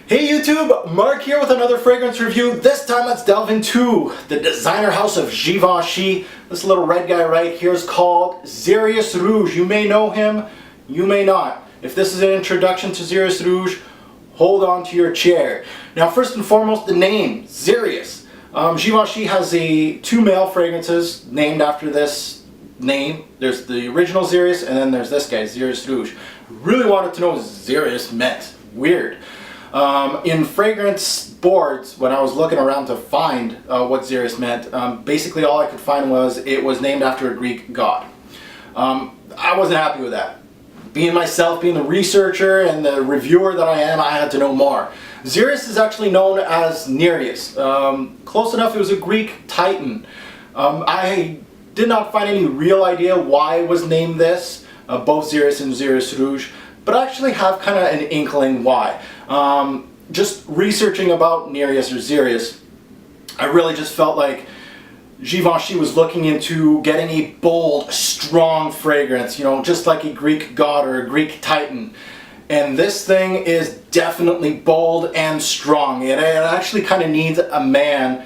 Hey YouTube, Mark here with another fragrance review. This time let's delve into the designer house of Givenchy. This little red guy right here is called XERYUS Rouge. You may know him, you may not. If this is an introduction to XERYUS Rouge, hold on to your chair. Now first and foremost, the name, XERYUS. Givenchy has two male fragrances named after this name. There's the original XERYUS and then there's this guy, XERYUS Rouge. Really wanted to know what XERYUS meant. Weird. In fragrance boards, when I was looking around to find what XERYUS meant, basically all I could find was it was named after a Greek god. I wasn't happy with that. Being myself, being the researcher and the reviewer that I am, I had to know more. XERYUS is actually known as Nereus. Close enough, it was a Greek titan. I did not find any real idea why it was named this, both XERYUS and XERYUS Rouge, but I actually have kind of an inkling why. Just researching about Nereus or XERYUS, I really just felt like Givenchy was looking into getting a bold, strong fragrance, you know, just like a Greek god or a Greek titan. And this thing is definitely bold and strong. It actually kind of needs a man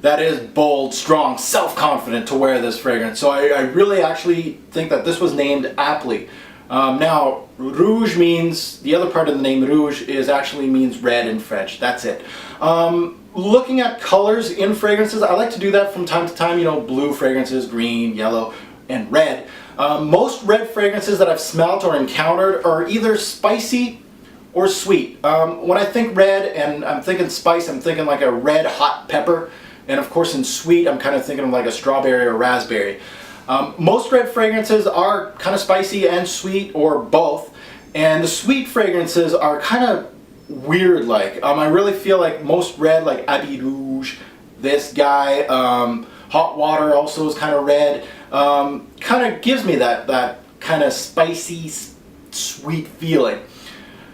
that is bold, strong, self-confident to wear this fragrance. So I really actually think that this was named aptly. Now, rouge means, the other part of the name rouge is actually means red in French. That's it. Looking at colors in fragrances, I like to do that from time to time. You know, blue fragrances, green, yellow, and red. Most red fragrances that I've smelt or encountered are either spicy or sweet. When I think red and I'm thinking spice, I'm thinking like a red hot pepper. And of course in sweet, I'm kind of thinking of like a strawberry or raspberry. Most red fragrances are kind of spicy and sweet, or both, and the sweet fragrances are kind of weird like. I really feel like most red, like Habit Rouge, this guy, Hot Water also is kind of red, kind of gives me that kind of spicy, sweet feeling.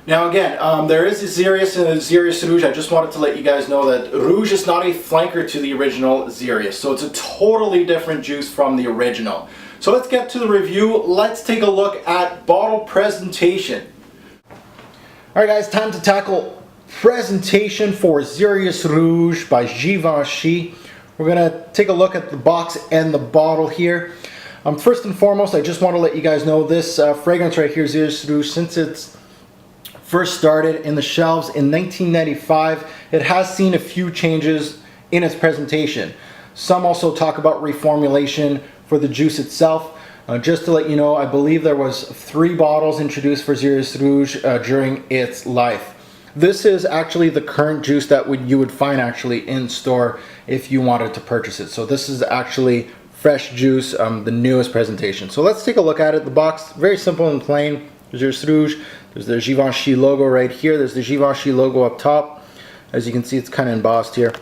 Now again, there is a XERYUS and a XERYUS Rouge. I just wanted to let you guys know that Rouge is not a flanker to the original XERYUS, so it's a totally different juice from the original. So let's get to the review. Let's take a look at bottle presentation. Alright guys, time to tackle presentation for XERYUS Rouge by Givenchy. We're going to take a look at the box and the bottle here. First and foremost, I just want to let you guys know this fragrance right here, XERYUS Rouge, since it's first started in the shelves in 1995, it has seen a few changes in its presentation. Some also talk about reformulation for the juice itself. Just to let you know, I believe there was 3 bottles introduced for XERYUS Rouge during its life. This is actually the current juice that you would find actually in store if you wanted to purchase it. So this is actually fresh juice, the newest presentation. So let's take a look at it. The box, very simple and plain. XERYUS Rouge. There's the Givenchy logo right here. There's the Givenchy logo up top. As you can see, it's kind of embossed here.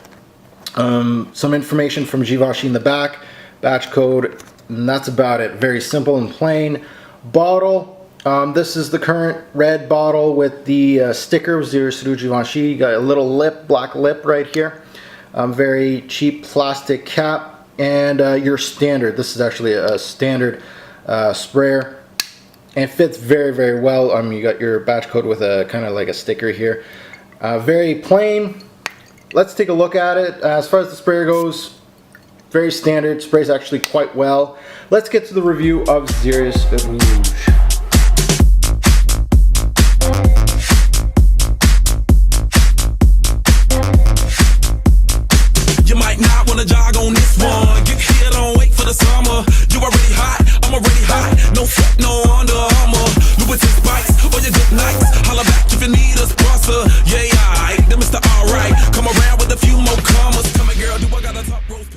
Some information from Givenchy in the back, batch code, and that's about it. Very simple and plain. Bottle. This is the current red bottle with the sticker of XERYUS Rouge Givenchy. You got a little lip, black lip right here. Very cheap plastic cap, and your standard. This is actually a standard sprayer. And it fits very, very well. You got your batch code with a kind of like a sticker here. Very plain. Let's take a look at it. As far as the sprayer goes, very standard. Sprays actually quite well. Let's get to the review of XERYUS Rouge. You might not want to jog on this one. Get here, don't wait for the summer. You already hot, I'm already hot. No sweat, no Under Armour. Louis' spikes, or your good nights. Holla back if you need a sponsor. Yeah, alright, then Mr. Alright. Come around with a few more commas. Come here, girl, do I got a top roast?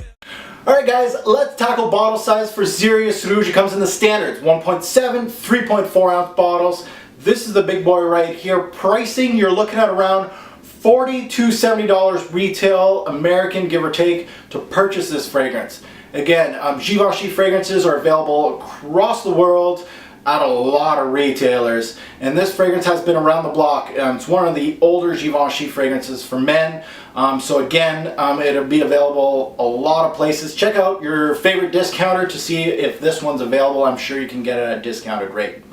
Alright guys, let's tackle bottle size for XERYUS Rouge. It comes in the standards, 1.7, 3.4 ounce bottles. This is the big boy right here. Pricing, you're looking at around $40 to $70 retail, American, give or take, to purchase this fragrance. Again, Givenchy fragrances are available across the world at a lot of retailers, and this fragrance has been around the block. It's one of the older Givenchy fragrances for men, so again, it'll be available a lot of places. Check out your favorite discounter to see if this one's available. I'm sure you can get it at a discounted rate.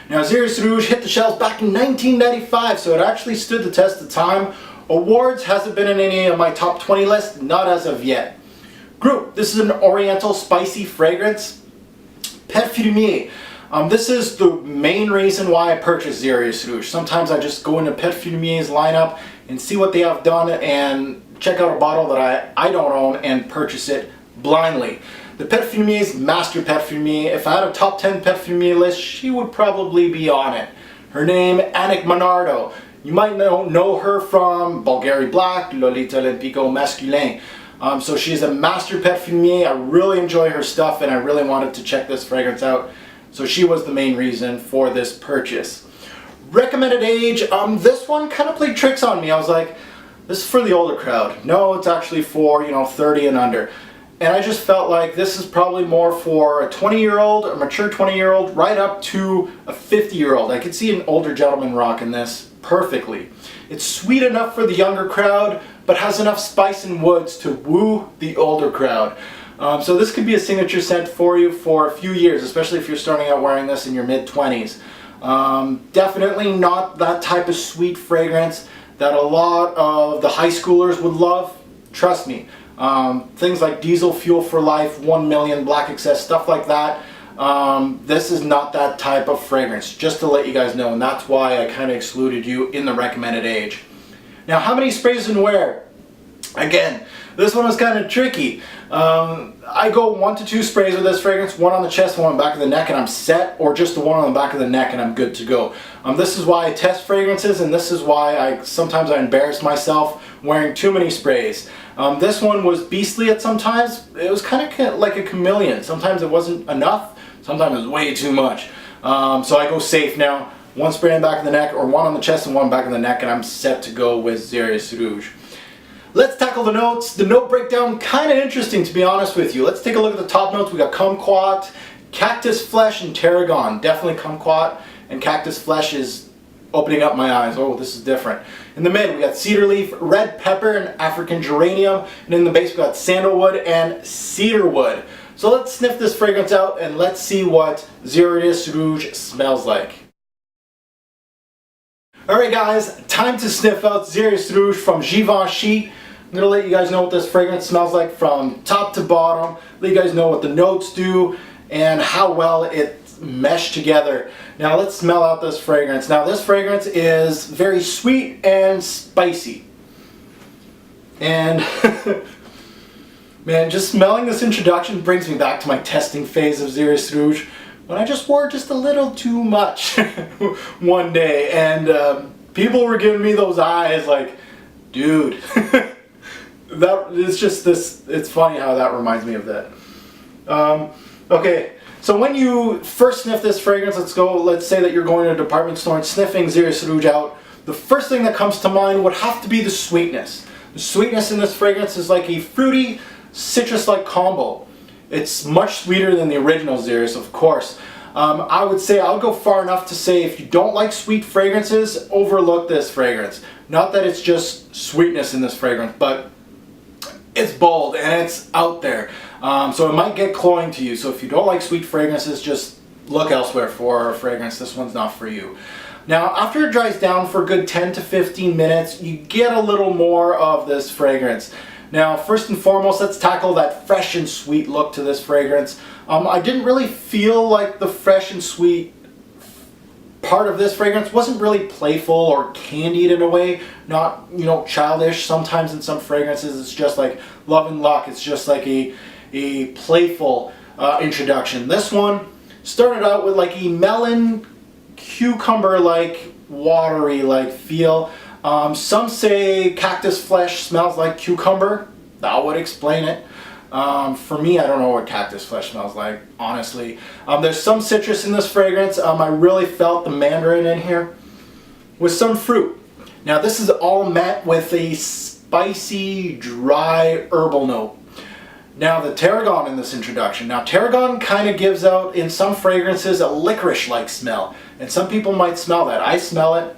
Now, XERYUS Rouge hit the shelves back in 1995, so it actually stood the test of time. Awards, hasn't been in any of my top 20 lists, not as of yet. Group, this is an oriental spicy fragrance. Parfumier. This is the main reason why I purchased XERYUS Rouge. Sometimes I just go into Parfumier's lineup and see what they have done and check out a bottle that I don't own and purchase it blindly. The Parfumier's Master Parfumier, if I had a top 10 Parfumier list, she would probably be on it. Her name, Annick Monardo. You might know her from Bulgari Black, Lolita Olympico Masculin. So she's a Master Parfumier. I really enjoy her stuff and I really wanted to check this fragrance out. So she was the main reason for this purchase. Recommended age, this one kind of played tricks on me. I was like, this is for the older crowd. No, it's actually for, 30 and under. And I just felt like this is probably more for a 20-year-old, a mature 20-year-old, right up to a 50-year-old. I could see an older gentleman rocking this perfectly. It's sweet enough for the younger crowd, but has enough spice and woods to woo the older crowd. So this could be a signature scent for you for a few years, especially if you're starting out wearing this in your mid-20s. Definitely not that type of sweet fragrance that a lot of the high schoolers would love. Trust me. Things like Diesel Fuel for Life, 1 Million, Black Excess, stuff like that. This is not that type of fragrance, just to let you guys know, and that's why I kind of excluded you in the recommended age. Now, how many sprays and where? Again, this one was kind of tricky. I go 1 to 2 sprays with this fragrance, one on the chest, one on the back of the neck, and I'm set, or just the one on the back of the neck and I'm good to go. This is why I test fragrances, and this is why sometimes I embarrass myself wearing too many sprays. This one was beastly at some times. It was kind of like a chameleon. Sometimes it wasn't enough, sometimes it was way too much. So I go safe now. 1 spray on the back of the neck, or 1 on the chest and 1 back of the neck, and I'm set to go with XERYUS Rouge. Let's tackle the notes. The note breakdown, kind of interesting to be honest with you. Let's take a look at the top notes. We got kumquat, cactus flesh, and tarragon. Definitely kumquat and cactus flesh is opening up my eyes. Oh, this is different. In the mid, we got cedar leaf, red pepper, and African geranium. And in the base, we got sandalwood and cedarwood. So let's sniff this fragrance out and let's see what XERYUS Rouge smells like. Alright guys, time to sniff out XERYUS Rouge from Givenchy. I'm going to let you guys know what this fragrance smells like from top to bottom, let you guys know what the notes do, and how well it meshed together. Now let's smell out this fragrance. Now this fragrance is very sweet and spicy. And man, just smelling this introduction brings me back to my testing phase of XERYUS Rouge, when I just wore just a little too much one day, and people were giving me those eyes like, dude. It's funny how that reminds me of that. Okay, so when you first sniff this fragrance, let's say that you're going to a department store and sniffing XERYUS Rouge out, the first thing that comes to mind would have to be the sweetness. The sweetness in this fragrance is like a fruity, citrus-like combo. It's much sweeter than the original XERYUS, of course. I would say, I'll go far enough to say if you don't like sweet fragrances, overlook this fragrance. Not that it's just sweetness in this fragrance, but it's bold and it's out there. So it might get cloying to you. So if you don't like sweet fragrances, just look elsewhere for a fragrance. This one's not for you. Now, after it dries down for a good 10 to 15 minutes, you get a little more of this fragrance. Now, first and foremost, let's tackle that fresh and sweet look to this fragrance. I didn't really feel like the fresh and sweet part of this fragrance wasn't really playful or candied in a way, not, childish. Sometimes in some fragrances it's just like love and luck. It's just like a playful introduction. This one started out with like a melon, cucumber-like, watery-like feel. Some say cactus flesh smells like cucumber. That would explain it. For me, I don't know what cactus flesh smells like, honestly. There's some citrus in this fragrance. I really felt the mandarin in here with some fruit. Now this is all met with a spicy, dry herbal note. Now the tarragon in this introduction. Now tarragon kind of gives out in some fragrances a licorice-like smell. And some people might smell that. I smell it.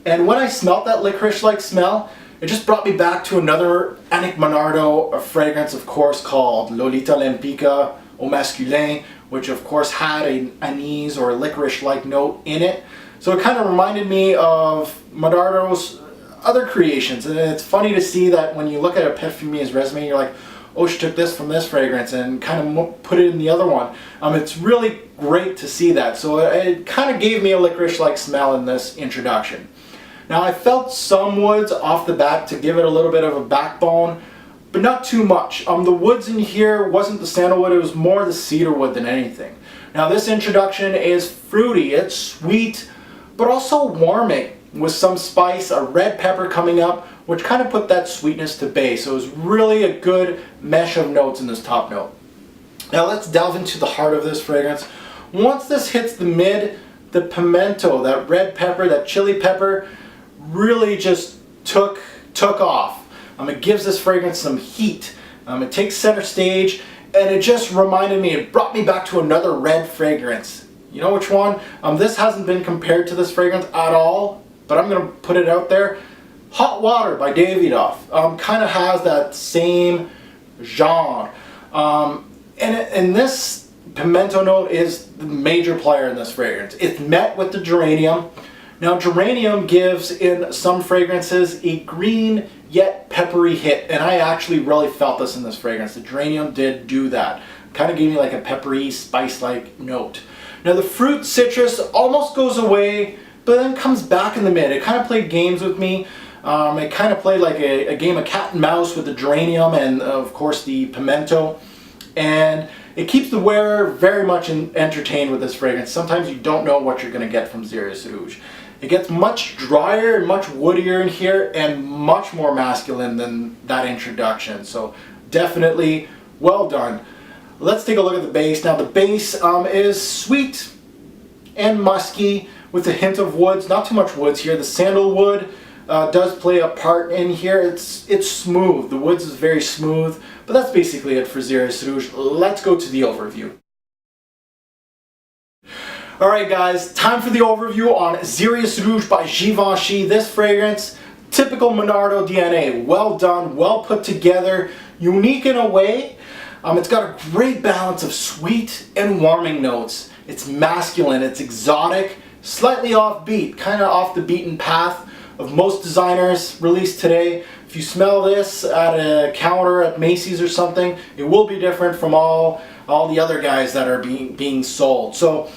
And when I smelt that licorice-like smell, it just brought me back to another Annick Monardo fragrance, of course, called Lolita Olympica Au Masculin, which of course had an anise or licorice-like note in it. So it kind of reminded me of Monardo's other creations. And it's funny to see that when you look at a Perfumier's resume, you're like, oh, she took this from this fragrance and kind of put it in the other one. It's really great to see that. So it kind of gave me a licorice-like smell in this introduction. Now I felt some woods off the bat to give it a little bit of a backbone, but not too much. The woods in here wasn't the sandalwood, it was more the cedar wood than anything. Now this introduction is fruity, it's sweet, but also warming with some spice, a red pepper coming up, which kind of put that sweetness to bay. So it was really a good mesh of notes in this top note. Now let's delve into the heart of this fragrance. Once this hits the mid, the pimento, that red pepper, that chili pepper, really just took off. It gives this fragrance some heat. It takes center stage, and it just reminded me, it brought me back to another red fragrance. You know which one? This hasn't been compared to this fragrance at all, but I'm going to put it out there. Hot Water by Davidoff kind of has that same genre. And this pimento note is the major player in this fragrance. It's met with the geranium. Now geranium gives in some fragrances a green yet peppery hit, and I actually really felt this in this fragrance. The geranium did do that. Kind of gave me like a peppery, spice-like note. Now the fruit citrus almost goes away, but then comes back in the mid. It kind of played games with me. It kind of played like a game of cat and mouse with the geranium and of course the pimento. And it keeps the wearer very much entertained with this fragrance. Sometimes you don't know what you're going to get from XERYUS Rouge. It gets much drier and much woodier in here and much more masculine than that introduction. So definitely well done. Let's take a look at the base. Now the base is sweet and musky with a hint of woods. Not too much woods here. The sandalwood does play a part in here. It's smooth. The woods is very smooth. But that's basically it for XERYUS Rouge. Let's go to the overview. Alright guys, time for the overview on XERYUS Rouge by Givenchy. This fragrance, typical Monardo DNA. Well done, well put together, unique in a way. It's got a great balance of sweet and warming notes. It's masculine, it's exotic, slightly offbeat, kind of off the beaten path of most designers released today. If you smell this at a counter at Macy's or something, it will be different from all the other guys that are being sold. So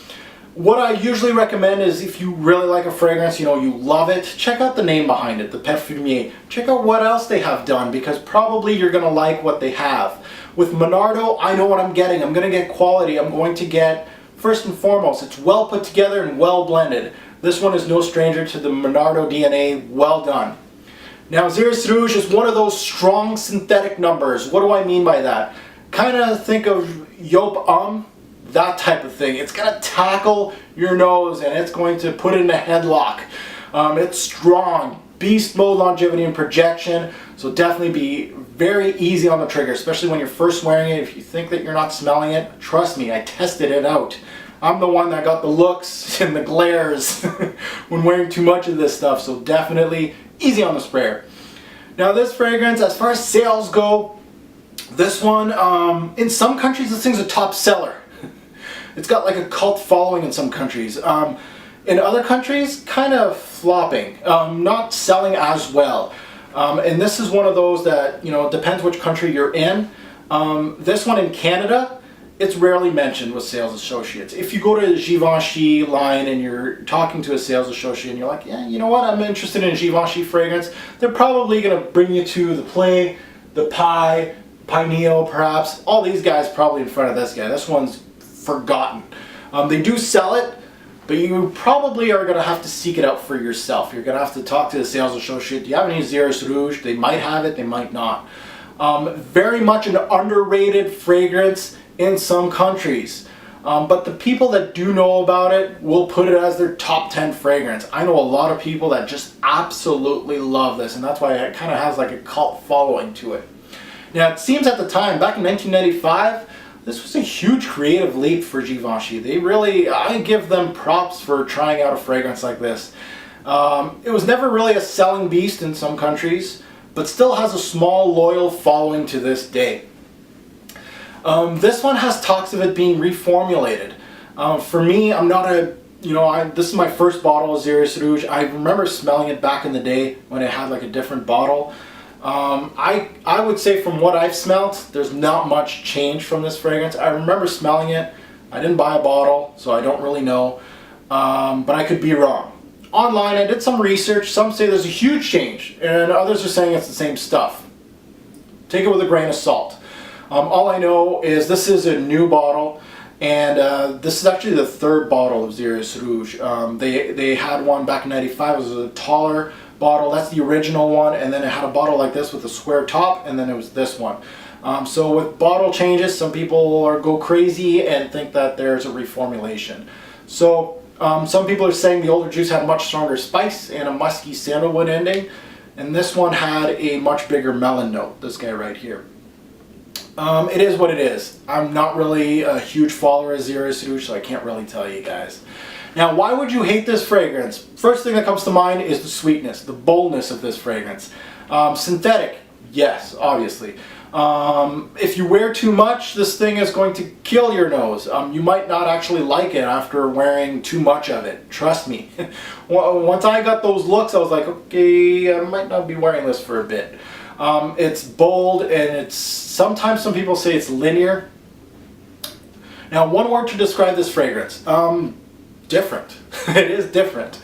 what I usually recommend is if you really like a fragrance, you love it, check out the name behind it, the Perfumier. Check out what else they have done, because probably you're going to like what they have. With Monardo, I know what I'm getting. I'm going to get quality. I'm going to get, first and foremost, it's well put together and well blended. This one is no stranger to the Monardo DNA. Well done. Now XERYUS Rouge is one of those strong synthetic numbers. What do I mean by that? Kind of think of Yop that type of thing. It's going to tackle your nose and it's going to put it in a headlock. It's strong, beast mode, longevity, and projection. So definitely be very easy on the trigger, especially when you're first wearing it. If you think that you're not smelling it, trust me, I tested it out. I'm the one that got the looks and the glares when wearing too much of this stuff. So definitely easy on the sprayer. Now this fragrance, as far as sales go, this one, in some countries this thing's a top seller. It's got like a cult following in some countries. In other countries, kind of flopping, not selling as well. And this is one of those that, it depends which country you're in. This one in Canada, it's rarely mentioned with sales associates. If you go to the Givenchy line and you're talking to a sales associate and you're like, yeah, you know what, I'm interested in a Givenchy fragrance, they're probably going to bring you to the Play, the Pie, Neo perhaps. All these guys probably in front of this guy. This one's forgotten. They do sell it, but you probably are going to have to seek it out for yourself. You're going to have to talk to the sales associate. Do you have any XERYUS Rouge? They might have it, they might not. Very much an underrated fragrance in some countries. But the people that do know about it will put it as their top 10 fragrance. I know a lot of people that just absolutely love this, and that's why it kind of has like a cult following to it. Now it seems at the time, back in 1995, this was a huge creative leap for Givenchy. They really, I give them props for trying out a fragrance like this. It was never really a selling beast in some countries, but still has a small loyal following to this day. This one has talks of it being reformulated. For me, I'm not a, this is my first bottle of XERYUS ROUGE. I remember smelling it back in the day when it had like a different bottle. I would say from what I've smelt, there's not much change from this fragrance. I remember smelling it. I didn't buy a bottle, so I don't really know, but I could be wrong. Online, I did some research. Some say there's a huge change, and others are saying it's the same stuff. Take it with a grain of salt. All I know is this is a new bottle, and this is actually the third bottle of XERYUS ROUGE. They had one back in '95. It was a taller bottle. That's the original one, and then it had a bottle like this with a square top, and then it was this one. So with bottle changes, some people go crazy and think that there's a reformulation. So some people are saying the older juice had much stronger spice and a musky sandalwood ending, and this one had a much bigger melon note, this guy right here. It is what it is. I'm not really a huge follower of XERYUS ROUGE, so I can't really tell you guys. Now, why would you hate this fragrance? First thing that comes to mind is the sweetness, the boldness of this fragrance. Synthetic, yes, obviously. If you wear too much, this thing is going to kill your nose. You might not actually like it after wearing too much of it. Trust me. Once I got those looks, I was like, okay, I might not be wearing this for a bit. It's bold, and it's sometimes some people say it's linear. Now, one word to describe this fragrance. Different. It is different.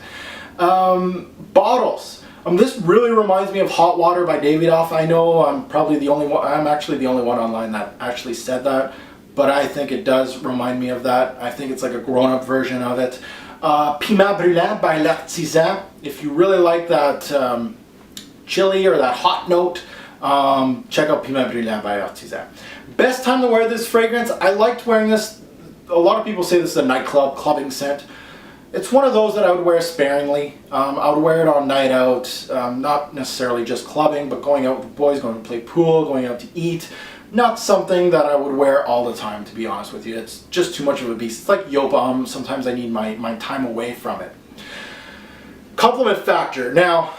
Bottles. This really reminds me of Hot Water by Davidoff. I know I'm probably the only one, I'm actually the only one online that actually said that, but I think it does remind me of that. I think it's like a grown-up version of it. Piment Brûlant by L'Artisan. If you really like that chili or that hot note, check out Piment Brûlant by L'Artisan. Best time to wear this fragrance, I liked wearing this. A lot of people say this is a nightclub, clubbing scent. It's one of those that I would wear sparingly. I would wear it on night out, not necessarily just clubbing, but going out with boys, going to play pool, going out to eat. Not something that I would wear all the time, to be honest with you. It's just too much of a beast. It's like Yopam. Sometimes I need my time away from it. Compliment factor. Now,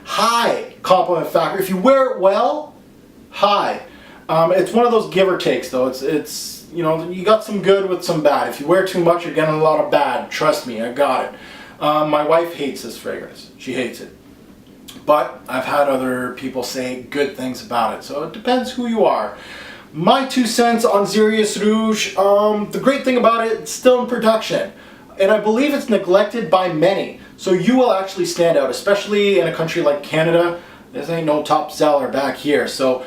high compliment factor. If you wear it well, high. It's one of those give or takes, though. It's you got some good with some bad. If you wear too much, you're getting a lot of bad. Trust me, I got it. My wife hates this fragrance. She hates it. But I've had other people say good things about it. So it depends who you are. My 2 cents on XERYUS ROUGE. The great thing about it, it's still in production. And I believe it's neglected by many. So you will actually stand out, especially in a country like Canada. This ain't no top seller back here. So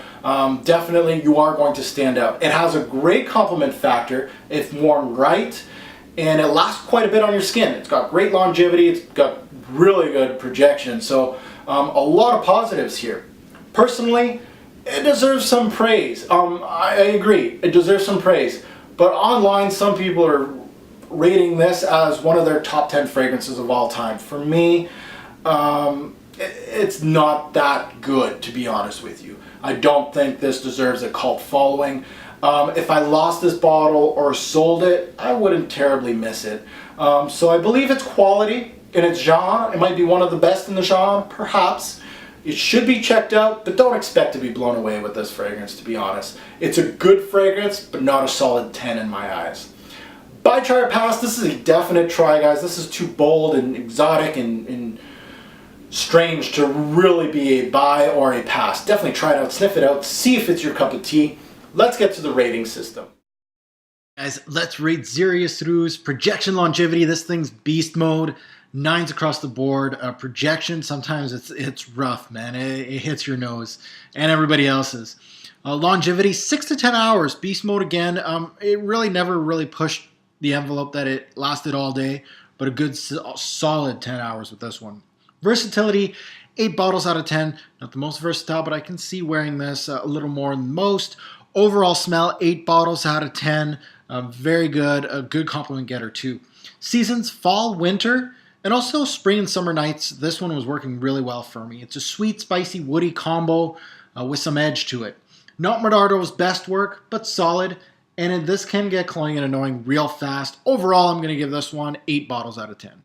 definitely you are going to stand out. It has a great compliment factor if worn right, and it lasts quite a bit on your skin. It's got great longevity. It's got really good projection. So a lot of positives here. Personally, it deserves some praise. I agree, it deserves some praise. But online, some people are rating this as one of their top 10 fragrances of all time. For me, it's not that good, to be honest with you. I don't think this deserves a cult following. If I lost this bottle or sold it, I wouldn't terribly miss it. So I believe it's quality in its genre. It might be one of the best in the genre, perhaps. It should be checked out, but don't expect to be blown away with this fragrance, to be honest. It's a good fragrance, but not a solid 10 in my eyes. Buy, try, or pass. This is a definite try, guys. This is too bold and exotic and strange to really be a buy or a pass. Definitely try it out, sniff it out, see if it's your cup of tea. Let's get to the rating system. Guys, let's rate XERYUS ROUGE. Projection longevity, this thing's beast mode. 9s across the board. Projection, sometimes it's rough, man. It hits your nose and everybody else's. Longevity, 6 to 10 hours. Beast mode again. It really never really pushed the envelope that it lasted all day, but a good solid 10 hours with this one. Versatility, 8 bottles out of 10. Not the most versatile, but I can see wearing this a little more than most. Overall smell, 8 bottles out of 10. Very good. A good compliment getter too. Seasons, fall, winter, and also spring and summer nights. This one was working really well for me. It's a sweet, spicy, woody combo with some edge to it. Not Medardo's best work, but solid. And this can get cloying and annoying real fast. Overall, I'm going to give this one 8 bottles out of 10.